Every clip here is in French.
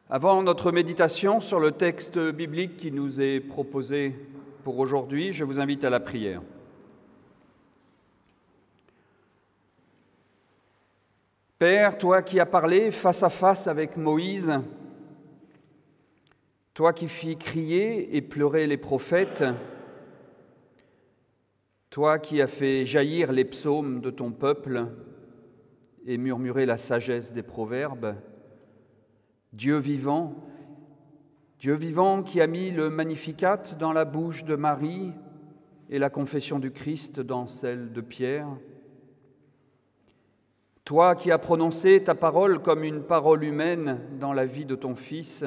Avant notre méditation sur le texte biblique qui nous est proposé pour aujourd'hui, je vous invite à la prière. Père, toi qui as parlé face à face avec Moïse, toi qui fis crier et pleurer les prophètes, toi qui as fait jaillir les psaumes de ton peuple et murmurer la sagesse des proverbes, Dieu vivant qui a mis le Magnificat dans la bouche de Marie et la confession du Christ dans celle de Pierre, toi qui as prononcé ta parole comme une parole humaine dans la vie de ton Fils,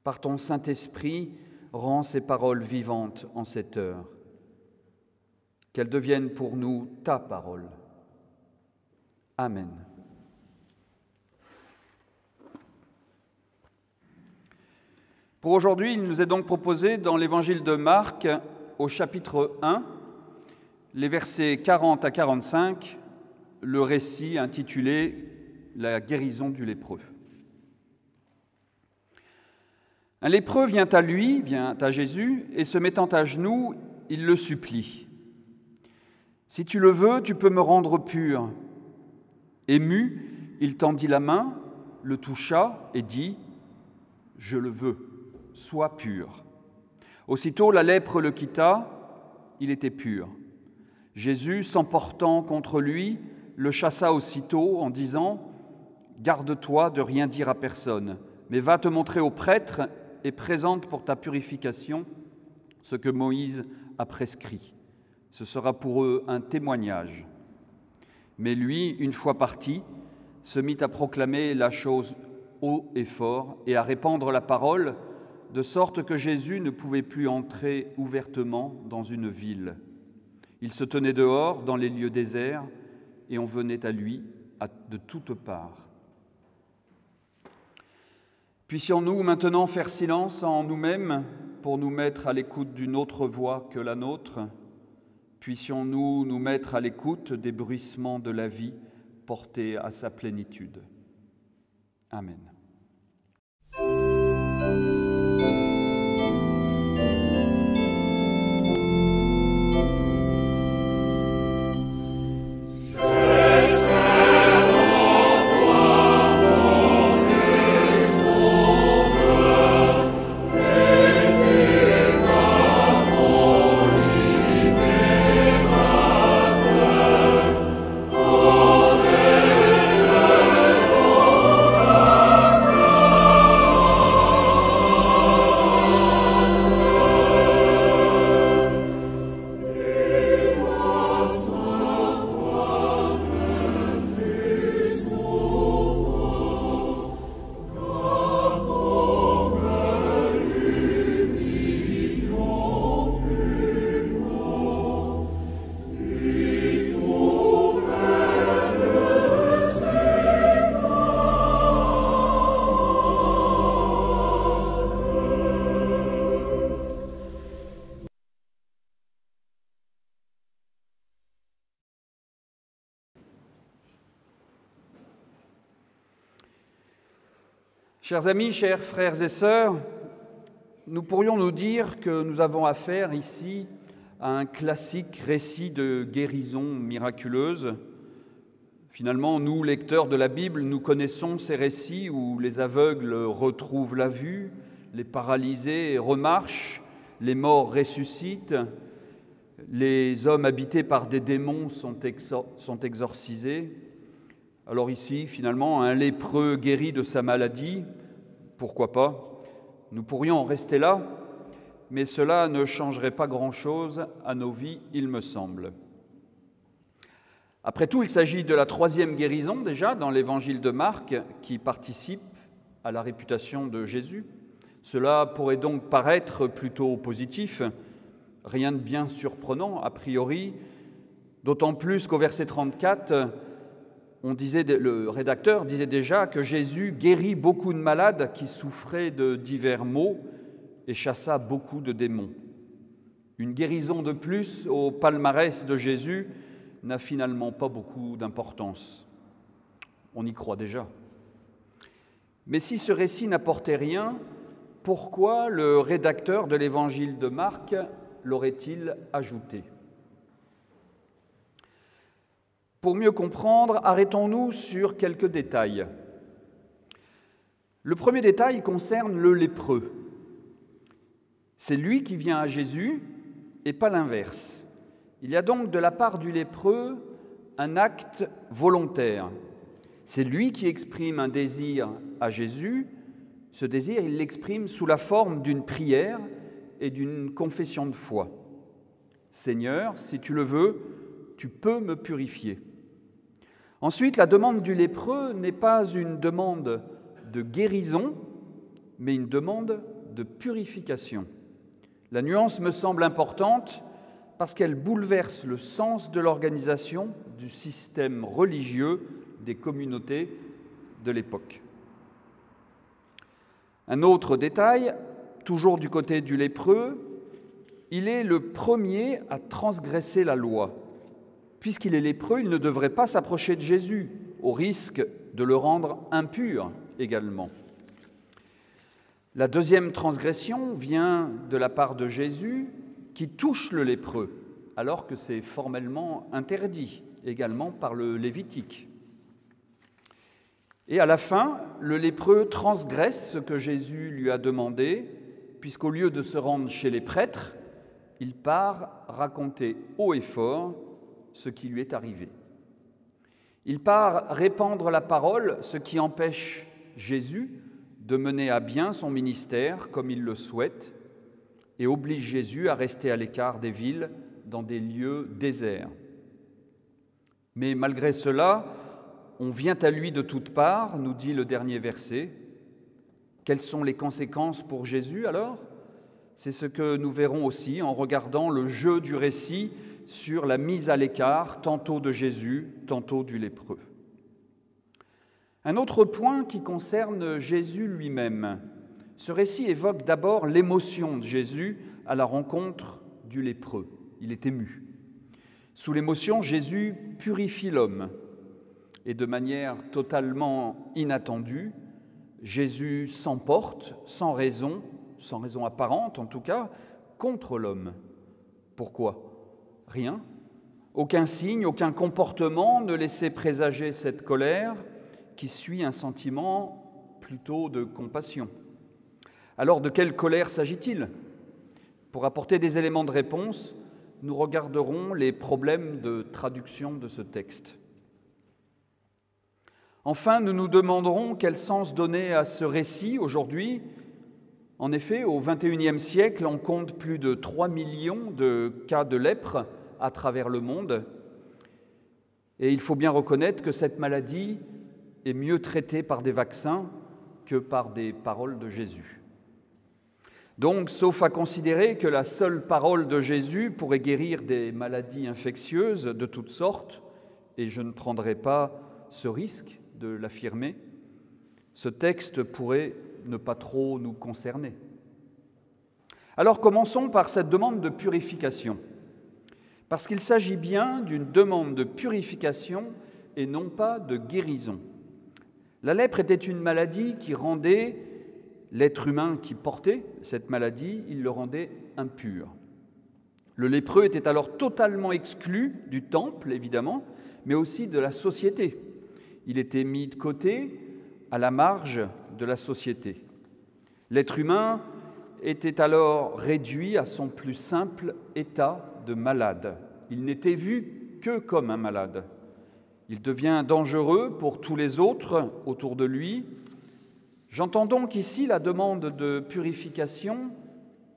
par ton Saint-Esprit, rends ces paroles vivantes en cette heure. Qu'elles deviennent pour nous ta parole. Amen. Pour aujourd'hui, il nous est donc proposé dans l'Évangile de Marc, au chapitre 1, les versets 40 à 45, le récit intitulé « La guérison du lépreux ». Un lépreux vient à Jésus, et se mettant à genoux, il le supplie. « Si tu le veux, tu peux me rendre pur. » Ému, il tendit la main, le toucha et dit « Je le veux. » Sois pur. Aussitôt la lèpre le quitta, il était pur. Jésus, s'emportant contre lui, le chassa aussitôt en disant « Garde-toi de rien dire à personne, mais va te montrer au prêtre et présente pour ta purification ce que Moïse a prescrit. Ce sera pour eux un témoignage. » Mais lui, une fois parti, se mit à proclamer la chose haut et fort et à répandre la parole, de sorte que Jésus ne pouvait plus entrer ouvertement dans une ville. Il se tenait dehors, dans les lieux déserts, et on venait à lui de toutes parts. Puissions-nous maintenant faire silence en nous-mêmes pour nous mettre à l'écoute d'une autre voix que la nôtre? Puissions-nous nous mettre à l'écoute des bruissements de la vie portés à sa plénitude. Amen. Chers amis, chers frères et sœurs, nous pourrions nous dire que nous avons affaire ici à un classique récit de guérison miraculeuse. Finalement, nous, lecteurs de la Bible, nous connaissons ces récits où les aveugles retrouvent la vue, les paralysés remarchent, les morts ressuscitent, les hommes habités par des démons sont exorcisés. Alors ici, finalement, un lépreux guéri de sa maladie, pourquoi pas? Nous pourrions en rester là, mais cela ne changerait pas grand-chose à nos vies, il me semble. Après tout, il s'agit de la troisième guérison déjà dans l'évangile de Marc qui participe à la réputation de Jésus. Cela pourrait donc paraître plutôt positif, rien de bien surprenant a priori, d'autant plus qu'au verset 34, le rédacteur disait déjà que Jésus guérit beaucoup de malades qui souffraient de divers maux et chassa beaucoup de démons. Une guérison de plus au palmarès de Jésus n'a finalement pas beaucoup d'importance. On y croit déjà. Mais si ce récit n'apportait rien, pourquoi le rédacteur de l'évangile de Marc l'aurait-il ajouté? Pour mieux comprendre, arrêtons-nous sur quelques détails. Le premier détail concerne le lépreux. C'est lui qui vient à Jésus et pas l'inverse. Il y a donc de la part du lépreux un acte volontaire. C'est lui qui exprime un désir à Jésus. Ce désir, il l'exprime sous la forme d'une prière et d'une confession de foi. « Seigneur, si tu le veux, tu peux me purifier. » Ensuite, la demande du lépreux n'est pas une demande de guérison, mais une demande de purification. La nuance me semble importante parce qu'elle bouleverse le sens de l'organisation du système religieux des communautés de l'époque. Un autre détail, toujours du côté du lépreux, il est le premier à transgresser la loi. Puisqu'il est lépreux, il ne devrait pas s'approcher de Jésus, au risque de le rendre impur également. La deuxième transgression vient de la part de Jésus qui touche le lépreux, alors que c'est formellement interdit également par le Lévitique. Et à la fin, le lépreux transgresse ce que Jésus lui a demandé, puisqu'au lieu de se rendre chez les prêtres, il part raconter haut et fort ce qui lui est arrivé. Il part répandre la parole, ce qui empêche Jésus de mener à bien son ministère comme il le souhaite et oblige Jésus à rester à l'écart des villes, dans des lieux déserts. Mais malgré cela, on vient à lui de toutes parts, nous dit le dernier verset. Quelles sont les conséquences pour Jésus alors? C'est ce que nous verrons aussi en regardant le jeu du récit sur la mise à l'écart, tantôt de Jésus, tantôt du lépreux. Un autre point qui concerne Jésus lui-même. Ce récit évoque d'abord l'émotion de Jésus à la rencontre du lépreux. Il est ému. Sous l'émotion, Jésus purifie l'homme. Et de manière totalement inattendue, Jésus s'emporte sans raison apparente en tout cas, contre l'homme. Pourquoi? Rien. Aucun signe, aucun comportement ne laissait présager cette colère qui suit un sentiment plutôt de compassion. Alors de quelle colère s'agit-il? Pour apporter des éléments de réponse, nous regarderons les problèmes de traduction de ce texte. Enfin, nous nous demanderons quel sens donner à ce récit aujourd'hui. En effet, au XXIe siècle, on compte plus de 3 millions de cas de lèpre à travers le monde. Et il faut bien reconnaître que cette maladie est mieux traitée par des vaccins que par des paroles de Jésus. Donc, sauf à considérer que la seule parole de Jésus pourrait guérir des maladies infectieuses de toutes sortes, et je ne prendrai pas ce risque de l'affirmer, ce texte pourrait ne pas trop nous concerner. Alors commençons par cette demande de purification, parce qu'il s'agit bien d'une demande de purification et non pas de guérison. La lèpre était une maladie qui rendait l'être humain qui portait cette maladie, il le rendait impur. Le lépreux était alors totalement exclu du temple, évidemment, mais aussi de la société. Il était mis de côté, à la marge de la société. L'être humain était alors réduit à son plus simple état de malade. Il n'était vu que comme un malade. Il devient dangereux pour tous les autres autour de lui. J'entends donc ici la demande de purification,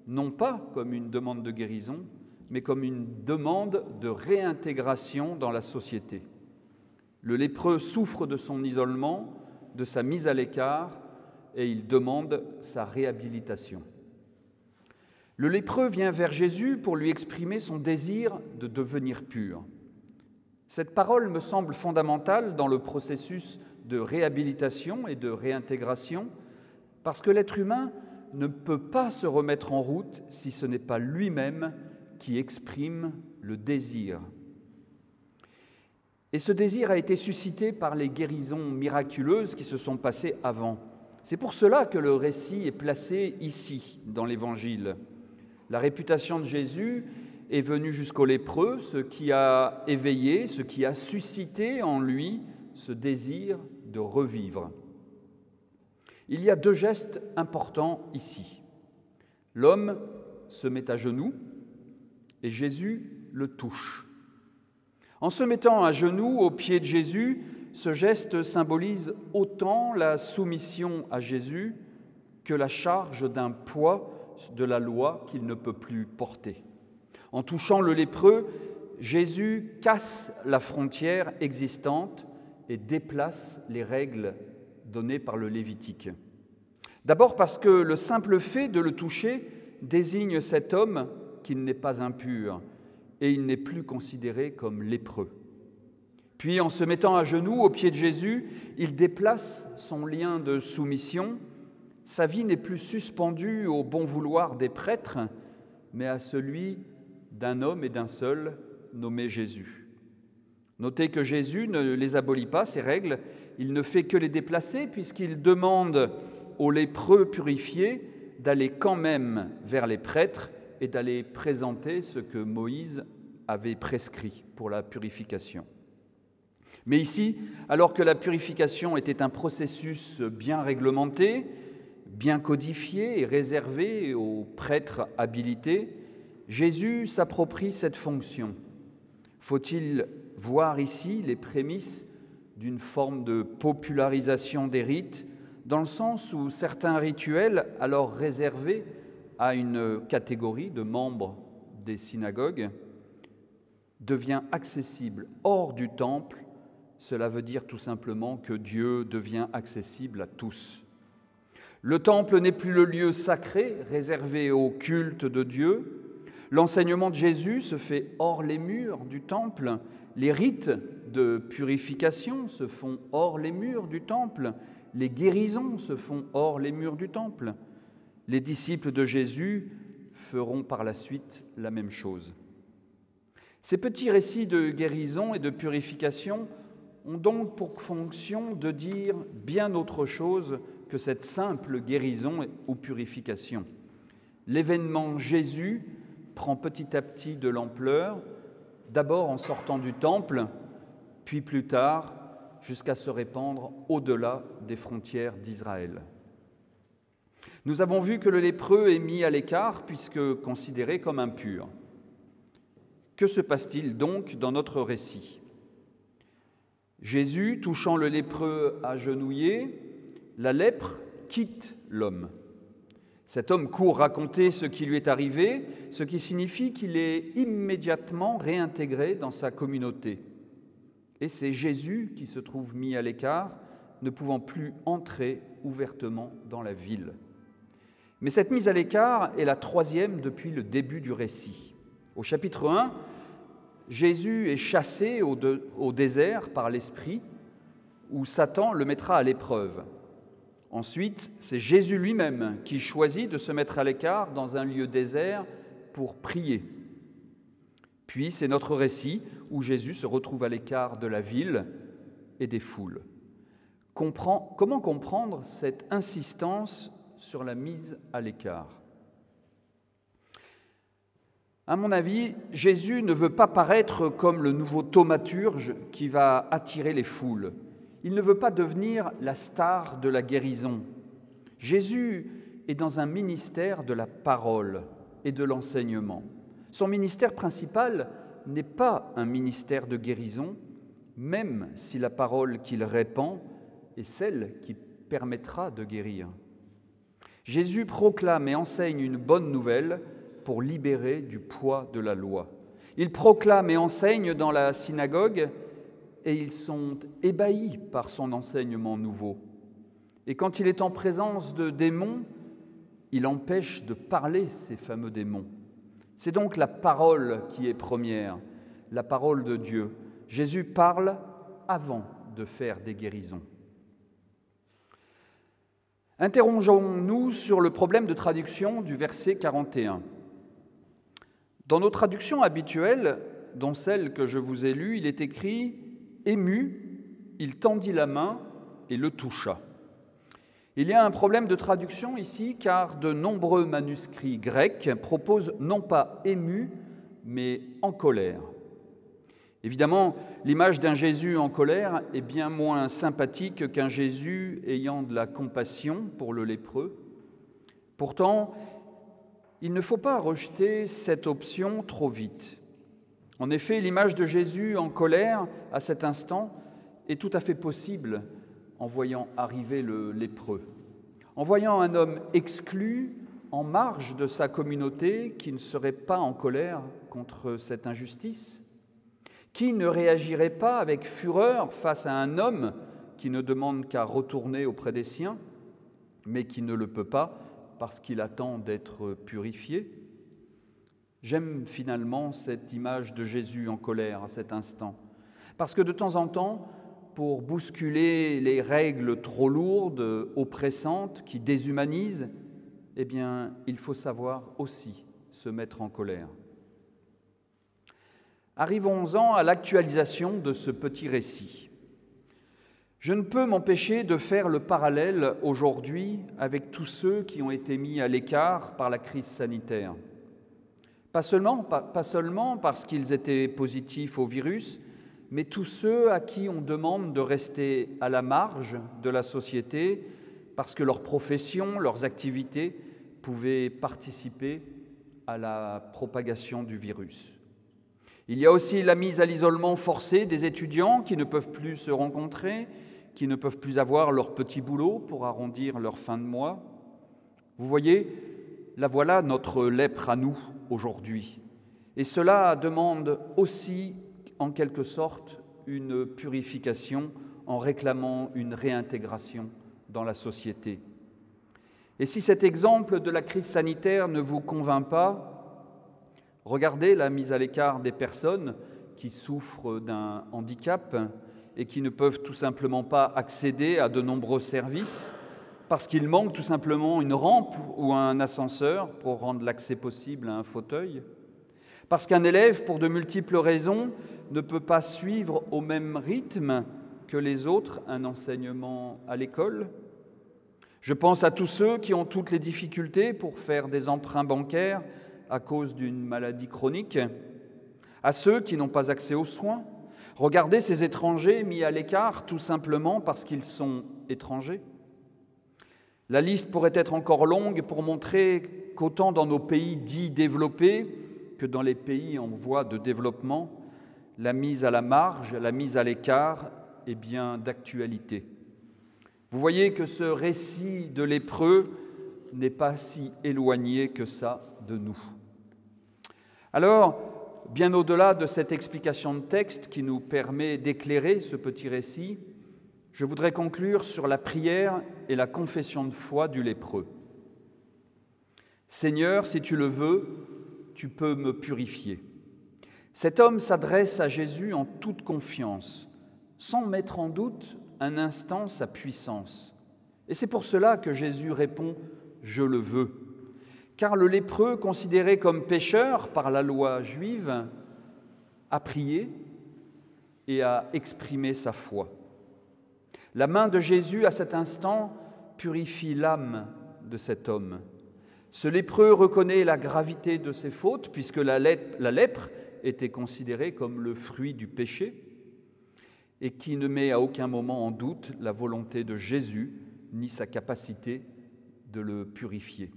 non pas comme une demande de guérison, mais comme une demande de réintégration dans la société. Le lépreux souffre de son isolement, de sa mise à l'écart, et il demande sa réhabilitation. Le lépreux vient vers Jésus pour lui exprimer son désir de devenir pur. Cette parole me semble fondamentale dans le processus de réhabilitation et de réintégration, parce que l'être humain ne peut pas se remettre en route si ce n'est pas lui-même qui exprime le désir. Et ce désir a été suscité par les guérisons miraculeuses qui se sont passées avant. C'est pour cela que le récit est placé ici, dans l'Évangile. La réputation de Jésus est venue jusqu'au lépreux, ce qui a éveillé, ce qui a suscité en lui ce désir de revivre. Il y a 2 gestes importants ici. L'homme se met à genoux et Jésus le touche. En se mettant à genoux aux pieds de Jésus, ce geste symbolise autant la soumission à Jésus que la charge d'un poids de la loi qu'il ne peut plus porter. En touchant le lépreux, Jésus casse la frontière existante et déplace les règles données par le Lévitique. D'abord parce que le simple fait de le toucher désigne cet homme qu'il n'est pas impur et il n'est plus considéré comme lépreux. Puis, en se mettant à genoux aux pieds de Jésus, il déplace son lien de soumission. Sa vie n'est plus suspendue au bon vouloir des prêtres, mais à celui d'un homme et d'un seul, nommé Jésus. Notez que Jésus ne les abolit pas, ces règles, il ne fait que les déplacer, puisqu'il demande aux lépreux purifiés d'aller quand même vers les prêtres et d'aller présenter ce que Moïse avait prescrit pour la purification. Mais ici, alors que la purification était un processus bien réglementé, bien codifié et réservé aux prêtres habilités, Jésus s'approprie cette fonction. Faut-il voir ici les prémices d'une forme de popularisation des rites, dans le sens où certains rituels, alors réservés à une catégorie de membres des synagogues, devient accessible hors du temple? Cela veut dire tout simplement que Dieu devient accessible à tous. Le temple n'est plus le lieu sacré réservé au culte de Dieu. L'enseignement de Jésus se fait hors les murs du temple. Les rites de purification se font hors les murs du temple. Les guérisons se font hors les murs du temple. Les disciples de Jésus feront par la suite la même chose. Ces petits récits de guérison et de purification ont donc pour fonction de dire bien autre chose que cette simple guérison ou purification. L'événement Jésus prend petit à petit de l'ampleur, d'abord en sortant du temple, puis plus tard jusqu'à se répandre au-delà des frontières d'Israël. Nous avons vu que le lépreux est mis à l'écart puisque considéré comme impur. Que se passe-t-il donc dans notre récit ? Jésus, touchant le lépreux agenouillé, la lèpre quitte l'homme. Cet homme court raconter ce qui lui est arrivé, ce qui signifie qu'il est immédiatement réintégré dans sa communauté. Et c'est Jésus qui se trouve mis à l'écart, ne pouvant plus entrer ouvertement dans la ville. Mais cette mise à l'écart est la 3e depuis le début du récit. Au chapitre 1, Jésus est chassé au désert par l'Esprit, où Satan le mettra à l'épreuve. Ensuite, c'est Jésus lui-même qui choisit de se mettre à l'écart dans un lieu désert pour prier. Puis, c'est notre récit où Jésus se retrouve à l'écart de la ville et des foules. Comment comprendre cette insistance sur la mise à l'écart ? À mon avis, Jésus ne veut pas paraître comme le nouveau thaumaturge qui va attirer les foules. Il ne veut pas devenir la star de la guérison. Jésus est dans un ministère de la parole et de l'enseignement. Son ministère principal n'est pas un ministère de guérison, même si la parole qu'il répand est celle qui permettra de guérir. Jésus proclame et enseigne une bonne nouvelle pour libérer du poids de la loi. Il proclame et enseigne dans la synagogue et ils sont ébahis par son enseignement nouveau. Et quand il est en présence de démons, il empêche de parler ces fameux démons. C'est donc la parole qui est première, la parole de Dieu. Jésus parle avant de faire des guérisons. Interrogeons-nous sur le problème de traduction du verset 41. Dans nos traductions habituelles, dont celle que je vous ai lue, il est écrit « Ému, il tendit la main et le toucha ». Il y a un problème de traduction ici, car de nombreux manuscrits grecs proposent non pas « ému », mais « en colère ». Évidemment, l'image d'un Jésus en colère est bien moins sympathique qu'un Jésus ayant de la compassion pour le lépreux. Pourtant, il ne faut pas rejeter cette option trop vite. En effet, l'image de Jésus en colère à cet instant est tout à fait possible en voyant arriver le lépreux, en voyant un homme exclu, en marge de sa communauté, qui ne serait pas en colère contre cette injustice. Qui ne réagirait pas avec fureur face à un homme qui ne demande qu'à retourner auprès des siens, mais qui ne le peut pas parce qu'il attend d'être purifié? J'aime finalement cette image de Jésus en colère à cet instant, parce que de temps en temps, pour bousculer les règles trop lourdes, oppressantes, qui déshumanisent, eh bien, il faut savoir aussi se mettre en colère. Arrivons-en à l'actualisation de ce petit récit. Je ne peux m'empêcher de faire le parallèle aujourd'hui avec tous ceux qui ont été mis à l'écart par la crise sanitaire. Pas seulement parce qu'ils étaient positifs au virus, mais tous ceux à qui on demande de rester à la marge de la société parce que leur profession, leurs activités pouvaient participer à la propagation du virus. Il y a aussi la mise à l'isolement forcé des étudiants qui ne peuvent plus se rencontrer, qui ne peuvent plus avoir leur petit boulot pour arrondir leur fin de mois. Vous voyez, la voilà notre lèpre à nous aujourd'hui. Et cela demande aussi, en quelque sorte, une purification en réclamant une réintégration dans la société. Et si cet exemple de la crise sanitaire ne vous convainc pas, regardez la mise à l'écart des personnes qui souffrent d'un handicap et qui ne peuvent tout simplement pas accéder à de nombreux services parce qu'il manque tout simplement une rampe ou un ascenseur pour rendre l'accès possible à un fauteuil, parce qu'un élève, pour de multiples raisons, ne peut pas suivre au même rythme que les autres un enseignement à l'école. Je pense à tous ceux qui ont toutes les difficultés pour faire des emprunts bancaires à cause d'une maladie chronique, à ceux qui n'ont pas accès aux soins. Regardez ces étrangers mis à l'écart tout simplement parce qu'ils sont étrangers. La liste pourrait être encore longue pour montrer qu'autant dans nos pays dits développés que dans les pays en voie de développement, la mise à la marge, la mise à l'écart est bien d'actualité. Vous voyez que ce récit de lépreux n'est pas si éloigné que ça de nous. Alors, bien au-delà de cette explication de texte qui nous permet d'éclairer ce petit récit, je voudrais conclure sur la prière et la confession de foi du lépreux. Seigneur, si tu le veux, tu peux me purifier. Cet homme s'adresse à Jésus en toute confiance, sans mettre en doute un instant sa puissance. Et c'est pour cela que Jésus répond « Je le veux ». Car le lépreux, considéré comme pécheur par la loi juive, a prié et a exprimé sa foi. La main de Jésus, à cet instant, purifie l'âme de cet homme. Ce lépreux reconnaît la gravité de ses fautes, puisque la lèpre était considérée comme le fruit du péché, et qui ne met à aucun moment en doute la volonté de Jésus, ni sa capacité de le purifier.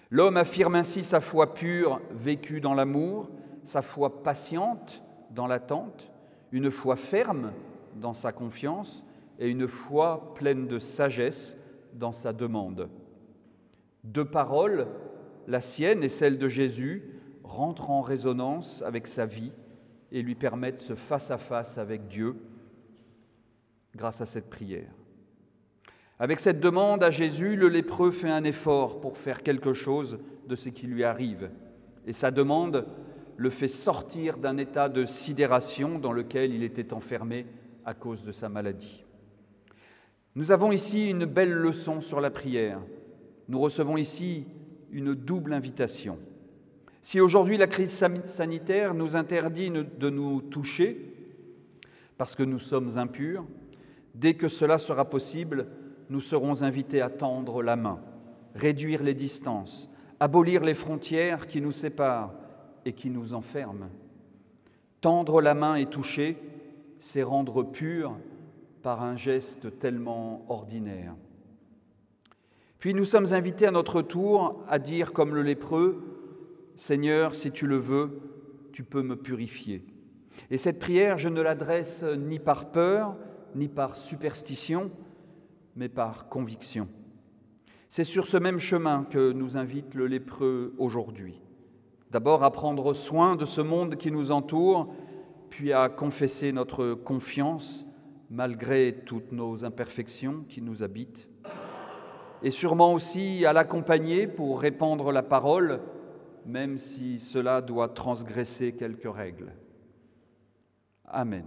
L'homme affirme ainsi sa foi pure, vécue dans l'amour, sa foi patiente dans l'attente, une foi ferme dans sa confiance et une foi pleine de sagesse dans sa demande. Deux paroles, la sienne et celle de Jésus, rentrent en résonance avec sa vie et lui permettent ce face-à-face avec Dieu grâce à cette prière. Avec cette demande à Jésus, le lépreux fait un effort pour faire quelque chose de ce qui lui arrive. Et sa demande le fait sortir d'un état de sidération dans lequel il était enfermé à cause de sa maladie. Nous avons ici une belle leçon sur la prière. Nous recevons ici une double invitation. Si aujourd'hui la crise sanitaire nous interdit de nous toucher parce que nous sommes impurs, dès que cela sera possible, nous serons invités à tendre la main, réduire les distances, abolir les frontières qui nous séparent et qui nous enferment. Tendre la main et toucher, c'est rendre pur par un geste tellement ordinaire. Puis nous sommes invités à notre tour à dire comme le lépreux, « Seigneur, si tu le veux, tu peux me purifier. » Et cette prière, je ne l'adresse ni par peur, ni par superstition, mais par conviction. C'est sur ce même chemin que nous invite le lépreux aujourd'hui. D'abord à prendre soin de ce monde qui nous entoure, puis à confesser notre confiance malgré toutes nos imperfections qui nous habitent, et sûrement aussi à l'accompagner pour répandre la parole, même si cela doit transgresser quelques règles. Amen.